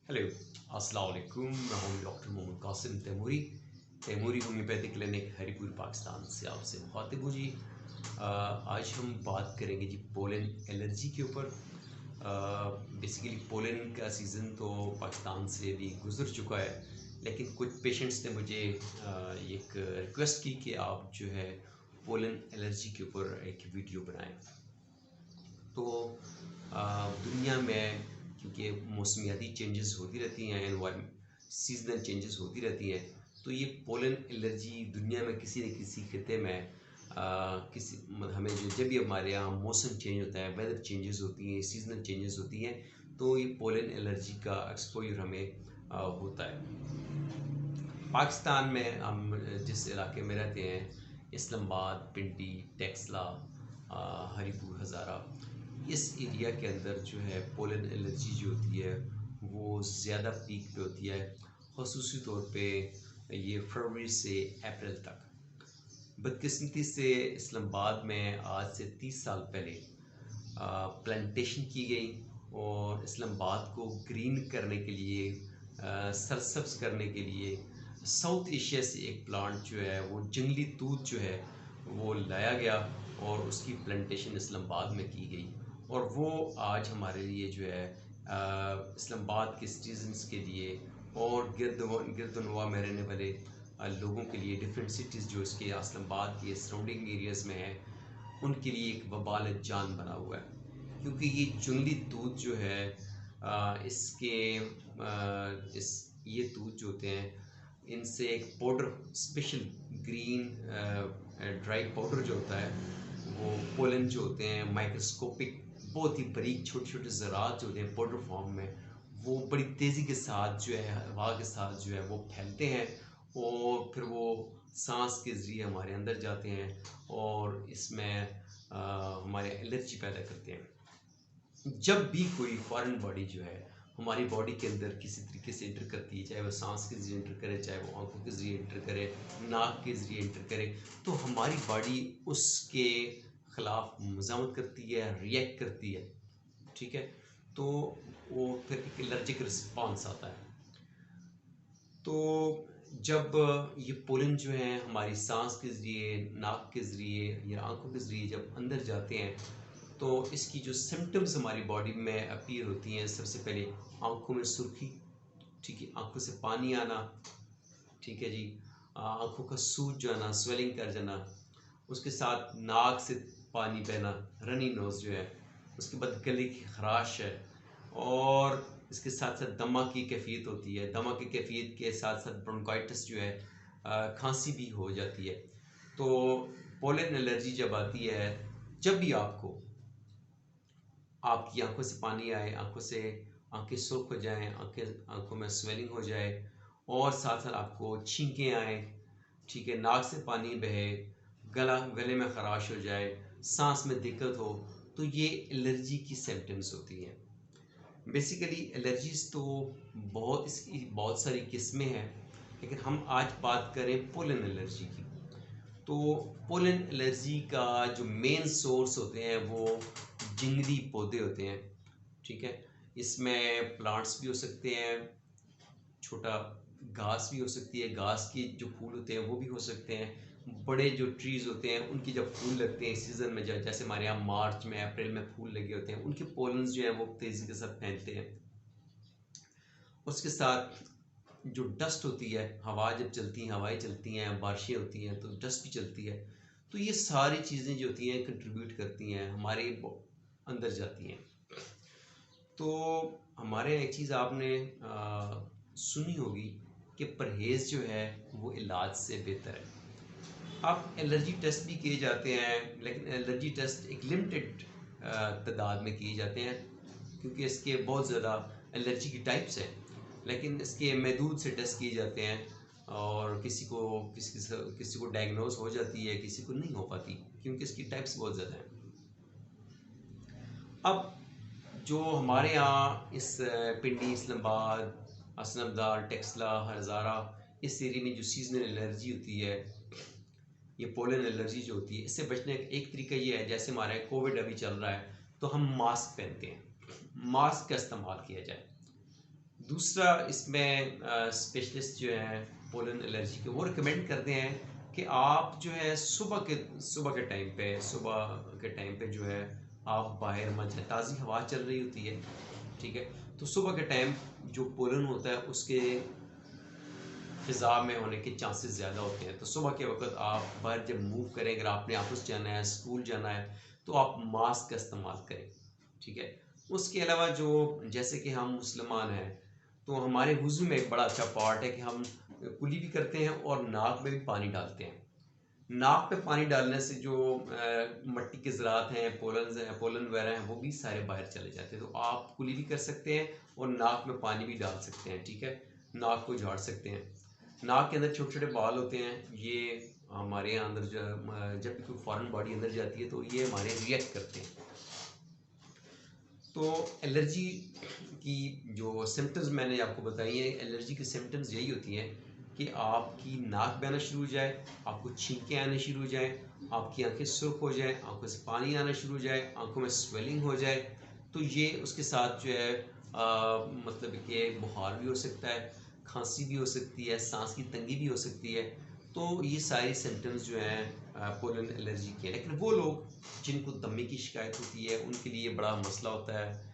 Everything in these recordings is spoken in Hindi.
हेलो, अस्सलाम वालेकुम। मैं हूँ doctor Mohammad Qasim Taimuri homeopathic clinic Haripur Pakistan से आपसे मुखातिब हूँ जी। आज हम बात करेंगे जी पोलन एलर्जी के ऊपर। बेसिकली पोलन का सीज़न तो पाकिस्तान से भी गुज़र चुका है, लेकिन कुछ पेशेंट्स ने मुझे एक रिक्वेस्ट की कि आप जो है पोलन एलर्जी के ऊपर एक वीडियो बनाएं। तो दुनिया में क्योंकि मौसमियाती चेंजेस होती रहती हैं, एनवायरमेंट सीजनल चेंजेस होती रहती हैं, तो ये पोलन एलर्जी दुनिया में किसी न किसी खिते में हमें जो जब भी हमारे यहाँ मौसम चेंज होता है, वेदर चेंजेस होती हैं, सीजनल चेंजेस होती हैं, तो ये पोलन एलर्जी का एक्सपोजर हमें होता है। पाकिस्तान में हम जिस इलाके में रहते हैं, इस्लामाबाद, पिंडी, टेक्सला, हरीपुर, हज़ारा, इस एरिया के अंदर जो है पोलन एलर्जी जो होती है वो ज़्यादा पीक पे होती है, ख़ुसूसी तौर पे ये फरवरी से अप्रैल तक। बदकिस्मती से इस्लामाबाद में आज से 30 साल पहले प्लांटेशन की गई और इस्लामाबाद को ग्रीन करने के लिए, सरसब्ज करने के लिए साउथ एशिया से एक प्लांट जो है वो जंगली तूत जो है वो लाया गया और उसकी प्लांटेशन इस्लामाबाद में की गई। और वो आज हमारे लिए जो है इस्लामाबाद के सिटीजन्स के लिए और गिरदनवा में रहने वाले लोगों के लिए, डिफरेंट सिटीज़ जो इसके इस्लामाबाद के सराउंडिंग एरियाज़ में है, उनके लिए एक वबाल जान बना हुआ है। क्योंकि ये जंगली तूत जो है इसके इस ये तूत जो होते हैं, इनसे एक powder, special green dry powder जो होता है, वो पोलन जो होते हैं माइक्रोस्कोपिक, बहुत ही बारीक छोटे छोटे ज़रात जो होते हैं पाउडर फॉर्म में, वो बड़ी तेज़ी के साथ जो है हवा के साथ जो है वो फैलते हैं और फिर वो सांस के ज़रिए हमारे अंदर जाते हैं और इसमें हमारे एलर्जी पैदा करते हैं। जब भी कोई फॉरेन बॉडी जो है हमारी बॉडी के अंदर किसी तरीके से इंटर करती है, चाहे वो सांस के ज़रिए इंटर करे, चाहे वो आंखों के ज़रिए इंटर करे, नाक के ज़रिए इंटर करे, तो हमारी बॉडी उसके ख़िलाफ़ मज़ामत करती है, रिएक्ट करती है। ठीक है, तो वो फिर एक एलर्जिक रिस्पॉन्स आता है। तो जब ये पोलन जो है हमारी सांस के ज़रिए, नाक के ज़रिए या आंखों के ज़रिए जब अंदर जाते हैं, तो इसकी जो सिम्टम्स हमारी बॉडी में अपीयर होती हैं, सबसे पहले आंखों में सुर्खी, ठीक है, आंखों से पानी आना, ठीक है जी, आंखों का सूज जाना, स्वेलिंग कर जाना, उसके साथ नाक से पानी बहना, रनी नोज़ जो है, उसके बाद गले की खराश है, और इसके साथ साथ दमा की कैफियत होती है। दमा की कैफियत के साथ साथ ब्रोंकाइटिस जो है, खांसी भी हो जाती है। तो पोलन एलर्जी जब आती है, जब भी आपको आपकी आंखों से पानी आए, आंखों से आंखें सुर्ख हो जाएं, आंखों में स्वेलिंग हो जाए और साथ साथ आपको छींकें आए, ठीक है, नाक से पानी बहे, गले में खराश हो जाए, सांस में दिक्कत हो, तो ये एलर्जी की सिम्टम्स होती हैं। बेसिकली एलर्जीज तो इसकी बहुत सारी किस्में हैं, लेकिन हम आज बात करें पोलन एलर्जी की। तो पोलन एलर्जी का जो मेन सोर्स होते हैं वो जंगली पौधे होते हैं, ठीक है। इसमें प्लांट्स भी हो सकते हैं, छोटा घास भी हो सकती है, घास के जो फूल होते हैं वो भी हो सकते हैं, बड़े जो ट्रीज़ होते हैं उनके जब फूल लगते हैं सीज़न में, जैसे हमारे यहाँ मार्च में, अप्रैल में फूल लगे होते हैं, उनके पोलन्स जो हैं वो तेज़ी के साथ फैलते हैं। उसके साथ जो डस्ट होती है, हवा जब चलती हैं, हवाएं चलती हैं, बारिशें होती हैं, तो डस्ट भी चलती है। तो ये सारी चीज़ें जो होती हैं कंट्रीब्यूट करती हैं, हमारे अंदर जाती हैं। तो हमारे यहाँ एक चीज़ आपने सुनी होगी कि परहेज़ जो है वो इलाज से बेहतर है। आप एलर्जी टेस्ट भी किए जाते हैं, लेकिन एलर्जी टेस्ट एक लिमिटेड तादाद में किए जाते हैं, क्योंकि इसके बहुत ज़्यादा एलर्जी की टाइप्स हैं, लेकिन इसके महदूद से टेस्ट किए जाते हैं और किसी को डायग्नोज हो जाती है, किसी को नहीं हो पाती, क्योंकि इसकी टाइप्स बहुत ज़्यादा हैं। अब जो हमारे यहाँ इस पिंडी, इस्लामाबाद, असनबदार, टेक्सला, हज़ारा, इस एरिया में जो सीजनल एलर्जी होती है, ये पोलन एलर्जी जो होती है, इससे बचने का एक तरीका ये है, जैसे हमारे कोविड अभी चल रहा है, तो हम मास्क पहनते हैं, मास्क का इस्तेमाल किया जाए। दूसरा इसमें स्पेशलिस्ट जो है पोलन एलर्जी के, वो रिकमेंड करते हैं कि आप जो है सुबह के टाइम पे जो है आप बाहर मत जाए। ताज़ी हवा चल रही होती है, ठीक है, तो सुबह के टाइम जो पोलन होता है उसके फिज़ा में होने के चांसेस ज़्यादा होते हैं। तो सुबह के वक्त आप बाहर जब मूव करें, अगर आपने ऑफिस जाना है, स्कूल जाना है, तो आप मास्क का इस्तेमाल करें, ठीक है। उसके अलावा जो जैसे कि हम मुसलमान हैं, तो हमारे वुज़ू में एक बड़ा अच्छा पार्ट है कि हम कुली भी करते हैं और नाक में भी पानी डालते हैं। नाक पे पानी डालने से जो मट्टी के ज़रात हैं, पोलन वगैरह हैं, वो भी सारे बाहर चले जाते हैं। तो आप कुली भी कर सकते हैं और नाक में पानी भी डाल सकते हैं, ठीक है। नाक को झाड़ सकते हैं। नाक के अंदर छोटे छोटे बाल होते हैं, ये हमारे यहाँ अंदर जब भी कोई फॉरेन बॉडी अंदर जाती है तो ये हमारे रिएक्ट करते हैं। तो एलर्जी की जो सिम्टम्स मैंने आपको बताई हैं, एलर्जी की सिम्टम्स यही होती हैं कि आपकी नाक बहना शुरू हो जाए, आपको छींकें आने शुरू हो जाए, आपकी आंखें सुर्ख हो जाए, आंखों से पानी आना शुरू हो जाए, आंखों में स्वेलिंग हो जाए। तो ये उसके साथ जो है मतलब कि बुखार भी हो सकता है, खांसी भी हो सकती है, सांस की तंगी भी हो सकती है। तो ये सारे सिम्टम्स जो हैं पोलन एलर्जी के हैं। लेकिन वो लोग जिनको दमे की शिकायत होती है उनके लिए बड़ा मसला होता है।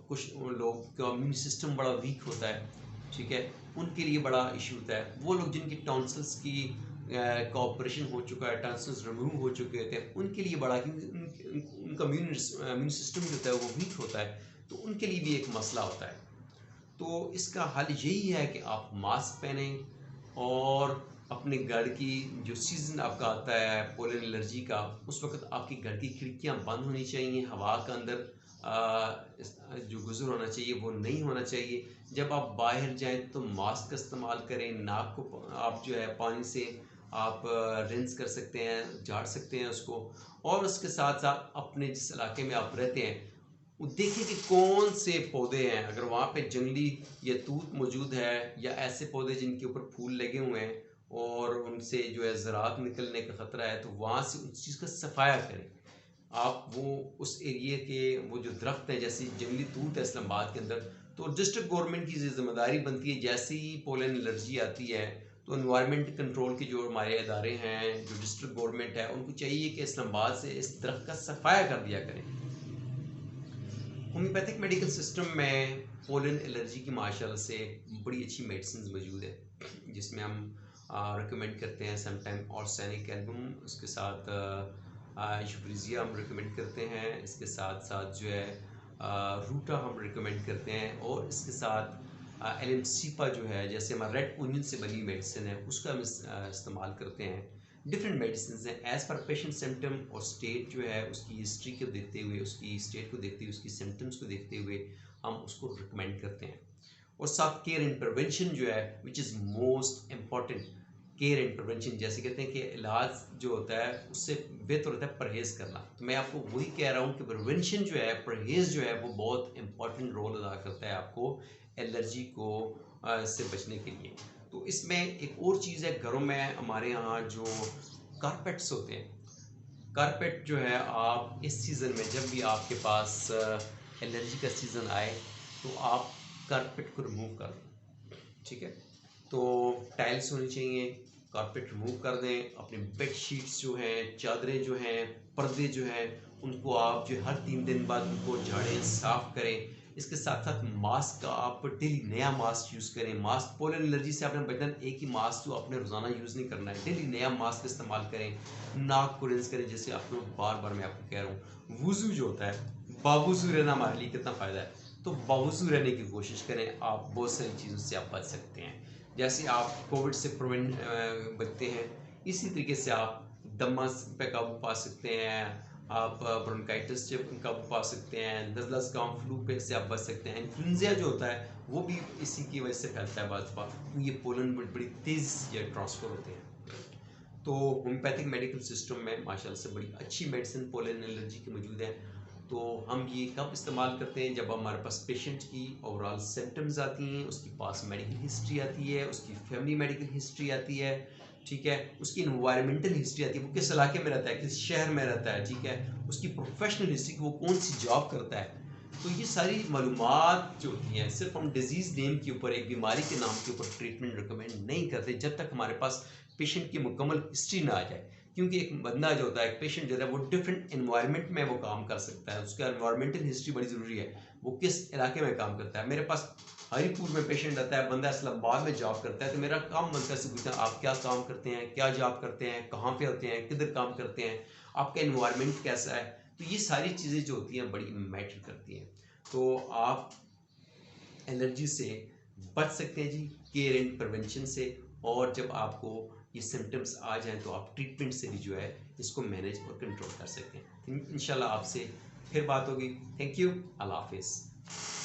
कुछ लोग का इम्यून सिस्टम बड़ा वीक होता है, ठीक है, उनके लिए बड़ा इशू होता है। वो लोग जिनकी टॉन्सिल्स की का ऑपरेशन हो चुका है, टॉन्सिल्स रिमूव हो चुके होते हैं, उनके लिए बड़ा, क्योंकि उनका इम्यून सिस्टम जो होता है वो वीक होता है, तो उनके लिए भी एक मसला होता है। तो इसका हल यही है कि आप मास्क पहने और अपने घर की जो सीज़न आपका आता है पोलन एलर्जी का, उस वक्त आपके घर की खिड़कियां बंद होनी चाहिए, हवा का अंदर जो गुजर होना चाहिए वो नहीं होना चाहिए। जब आप बाहर जाएं तो मास्क का इस्तेमाल करें, नाक को आप जो है पानी से आप रिंस कर सकते हैं, झाड़ सकते हैं उसको। और उसके साथ साथ अपने जिस इलाके में आप रहते हैं वो देखिए कि कौन से पौधे हैं, अगर वहाँ पे जंगली या तूत मौजूद है या ऐसे पौधे जिनके ऊपर फूल लगे हुए हैं और उनसे जो है ज़रात निकलने का ख़तरा है, तो वहाँ से उस चीज़ का सफाया करें। आप वो उस एरिए के वो जो दरख्त हैं, जैसे जंगली तूत है इस्लामाबाद के अंदर, तो डिस्ट्रिक्ट गवर्नमेंट की जिम्मेदारी बनती है, जैसे ही पोलन एलर्जी आती है तो इन्वायरमेंट कंट्रोल के जो हमारे इदारे हैं, जो डिस्ट्रिक्ट गवर्नमेंट है, उनको चाहिए कि इस्लामाबाद से इस दरख्त का सफाया कर दिया करें। होम्योपैथिक मेडिकल सिस्टम में पोलन एलर्जी की माशाल्लाह से बड़ी अच्छी मेडिसिन मौजूद है, जिसमें हम रिकमेंड करते हैं समटाइम ऑर्सैनिक एल्बम, उसके साथ यूफ्रीजिया हम रिकमेंड करते हैं, इसके साथ साथ जो है रूटा हम रिकमेंड करते हैं, और इसके साथ एलएमसीपा जो है, जैसे हमारा रेड ओनियन से बनी मेडिसिन है, उसका हम इस्तेमाल करते हैं। डिफरेंट मेडिसिन हैं एज़ पर पेशेंट सिम्टम और स्टेट जो है उसकी हिस्ट्री को देखते हुए, उसकी स्टेट को देखते हुए, उसकी सिम्टम्स को देखते हुए हम उसको रिकमेंड करते हैं। और साथ केयर एंड प्रिवेंशन जो है which is most important. Care and prevention जैसे कहते हैं कि इलाज जो होता है उससे बेहतर होता है परहेज़ करना, तो मैं आपको वही कह रहा हूँ कि प्रिवेंशन जो है, परहेज़ जो है, वो बहुत इंपॉर्टेंट रोल अदा करता है आपको एलर्जी को से बचने के लिए। तो इसमें एक और चीज़ है, घरों में हमारे यहाँ जो कारपेट्स होते हैं, कारपेट जो है आप इस सीज़न में जब भी आपके पास एलर्जी का सीज़न आए तो आप कारपेट को रिमूव कर दें, ठीक है। तो टाइल्स होनी चाहिए, कारपेट रिमूव कर दें। अपने बेड शीट्स जो हैं, चादरें जो हैं, पर्दे जो हैं, उनको आप जो हर 3 दिन बाद उनको झाड़ें, साफ़ करें। इसके साथ साथ मास्क का आप डेली नया मास्क यूज़ करें। मास्क, पोलन एलर्जी से आपने बचना, एक ही मास्क जो आपने रोज़ाना यूज़ नहीं करना है, डेली नया मास्क इस्तेमाल करें। नाक को रिंस करें, जैसे आप लोग बार बार मैं आपको कह रहा हूँ। वुज़ू जो होता है, बावुज़ू रहना हमारे लिए कितना फ़ायदा है, तो बावुज़ू रहने की कोशिश करें, आप बहुत सारी चीज़ों से आप बच सकते हैं। जैसे आप कोविड से बचते हैं, इसी तरीके से आप दमा पे काबू पा सकते हैं, आप ब्रोंकाइटिस से काबू पा सकते हैं, नज़ला ज़ुकाम, फ्लू पे से आप बच सकते हैं। इन्फ्लुएंजा जो होता है वो भी इसी की वजह से फैलता है बाज़ बार, ये पोलन बड़ी तेज़ से ट्रांसफ़र होते हैं। तो होम्योपैथिक मेडिकल सिस्टम में माशाल्लाह से बड़ी अच्छी मेडिसिन पोलन एलर्जी की मौजूद है। तो हम ये कब इस्तेमाल करते हैं, जब हमारे पास पेशेंट की ओवरऑल सिम्टम्स आती हैं, उसकी पास मेडिकल हिस्ट्री आती है, उसकी फैमिली मेडिकल हिस्ट्री आती है, ठीक है, उसकी इन्वायरमेंटल हिस्ट्री आती है, वो किस इलाके में रहता है, किस शहर में रहता है, ठीक है, उसकी प्रोफेशनल हिस्ट्री, वो कौन सी जॉब करता है, तो ये सारी मालूमात जो होती हैं, सिर्फ हम डिजीज़ नेम के ऊपर, एक बीमारी के नाम के ऊपर ट्रीटमेंट रिकमेंड नहीं करते जब तक हमारे पास पेशेंट की मुकम्मल हिस्ट्री ना आ जाए। क्योंकि एक बंदा जो होता है, एक पेशेंट जो है, वो डिफरेंट एनवायरनमेंट में वो काम कर सकता है, उसका एनवायरमेंटल हिस्ट्री बड़ी ज़रूरी है, वो किस इलाके में काम करता है। मेरे पास हरीपुर में पेशेंट आता है, बंदा इस्लामाबाद में जॉब करता है, तो मेरा काम बनता है से पूछना, आप क्या काम करते हैं, क्या जॉब करते हैं, कहाँ पे होते हैं, किधर काम करते हैं, आपका एनवायरनमेंट कैसा है। तो ये सारी चीज़ें जो होती हैं बड़ी मैटर करती हैं। तो आप एलर्जी से बच सकते हैं जी, केयर एंड प्रिवेंशन से। और जब आपको ये सिम्टम्स आ जाएं तो आप ट्रीटमेंट से भी जो है इसको मैनेज और कंट्रोल कर सकते हैं। इंशाल्लाह आपसे फिर बात होगी। Thank you. अल्लाह हाफिज़।